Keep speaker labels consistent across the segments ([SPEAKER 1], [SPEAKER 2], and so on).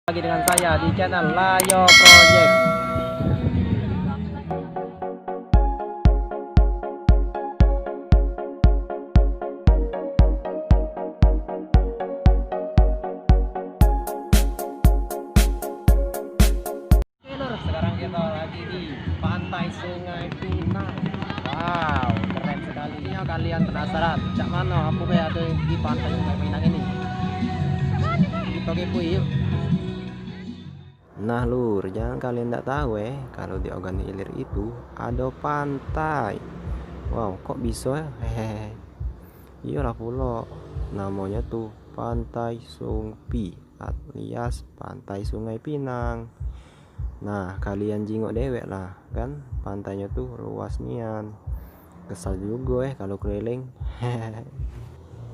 [SPEAKER 1] Lagi dengan saya di channel Layo Project. Oke lur, sekarang kita lagi di pantai Sungai Pinang. Wow, keren sekali. Ini kalian penasaran cak mana apa kayak ada di pantai Sungai Pinang ini? Kita kepo yuk. Nah lur, jangan kalian tidak tahu kalau di Ogan Ilir itu ada pantai. Wow, kok bisa ya? Hehehe. Iyalah pulau. Namanya tuh Pantai Sungpi alias Pantai Sungai Pinang. Nah, kalian jingok dewek lah, kan? Pantainya tuh luas nian. Kesal juga kalau keliling.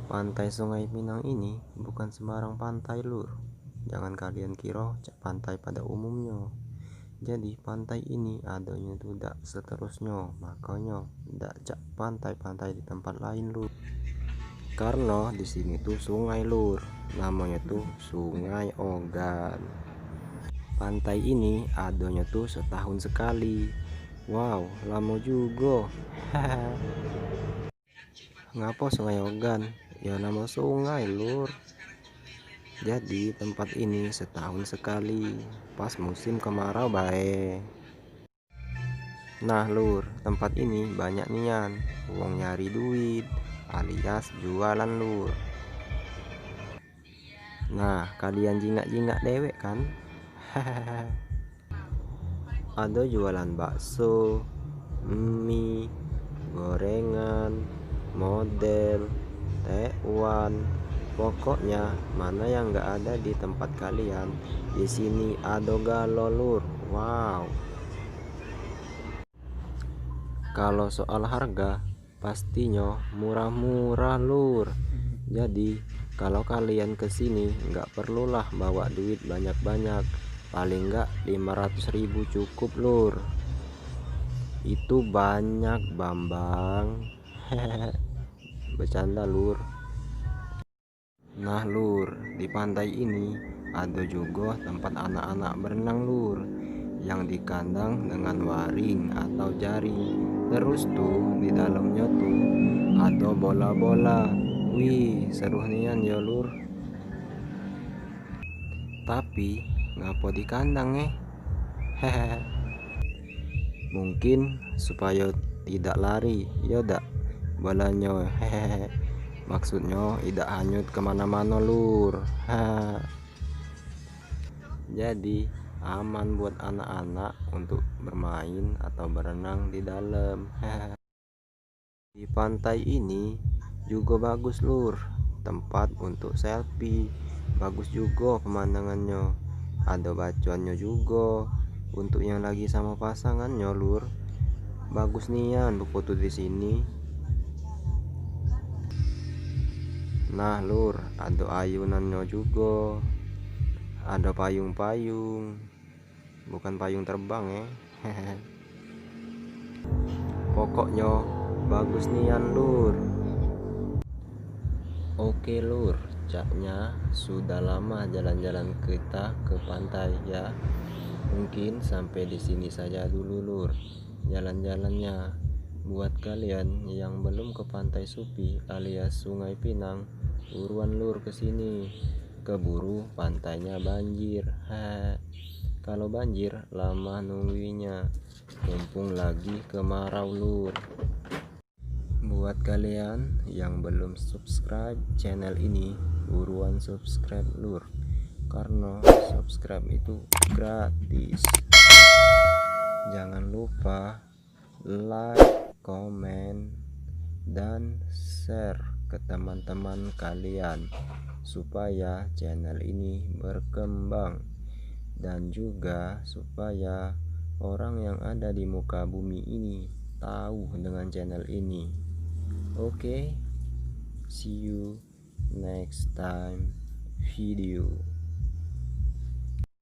[SPEAKER 1] Pantai Sungai Pinang ini bukan sembarang pantai lur. Jangan kalian kira cak pantai pada umumnya. Jadi pantai ini adanya tuh tidak seterusnya, makanya tidak cak pantai-pantai di tempat lain lur. Karena di sini tuh sungai lur, namanya tuh Sungai Ogan. Pantai ini adanya tuh setahun sekali. Wow, lama juga. Ngapa Sungai Ogan? Ya nama sungai lur. Jadi tempat ini setahun sekali, pas musim kemarau bae. Nah lur, tempat ini banyak nian uang nyari duit alias jualan lur. Nah, kalian jingak-jingak dewek kan? Ada jualan bakso, mie, gorengan, model, tekwan. Pokoknya mana yang nggak ada di tempat kalian, di sini ada galo lur. Wow. Kalau soal harga, pastinya murah-murah lur. Jadi kalau kalian kesini nggak perlulah bawa duit banyak-banyak, paling nggak 500.000 cukup lur. Itu banyak Bambang. Bercanda lur. Nah lur, di pantai ini ada juga tempat anak-anak berenang lur, yang dikandang dengan waring atau jaring. Terus tuh di dalamnya tuh ada bola-bola. Wih, seru nian ya lur. Tapi ngapa di kandang hehehe. Mungkin supaya tidak lari, ya dak bolanya hehehe. Maksudnya tidak hanyut kemana-mana lur. Jadi aman buat anak-anak untuk bermain atau berenang di dalam. Di pantai ini juga bagus lur, tempat untuk selfie. Bagus juga pemandangannya, ada bacuannya juga untuk yang lagi sama pasangannya lur. Bagus nian berfoto di sini. Nah lur, ada ayunannya juga, ada payung-payung, bukan payung terbang pokoknya bagus nian lur. Oke lur, caknya sudah lama jalan-jalan kita ke pantai ya. Mungkin sampai di sini saja dulu lur jalan-jalannya. Buat kalian yang belum ke Pantai Supi alias Sungai Pinang, buruan lur ke sini. Keburu pantainya banjir. Kalau banjir lama nungguinya, mumpung lagi kemarau lur. Buat kalian yang belum subscribe channel ini, buruan subscribe lur, karena subscribe itu gratis. Jangan lupa like, komen, dan share ke teman-teman kalian supaya channel ini berkembang, dan juga supaya orang yang ada di muka bumi ini tahu dengan channel ini. Oke, see you next time video.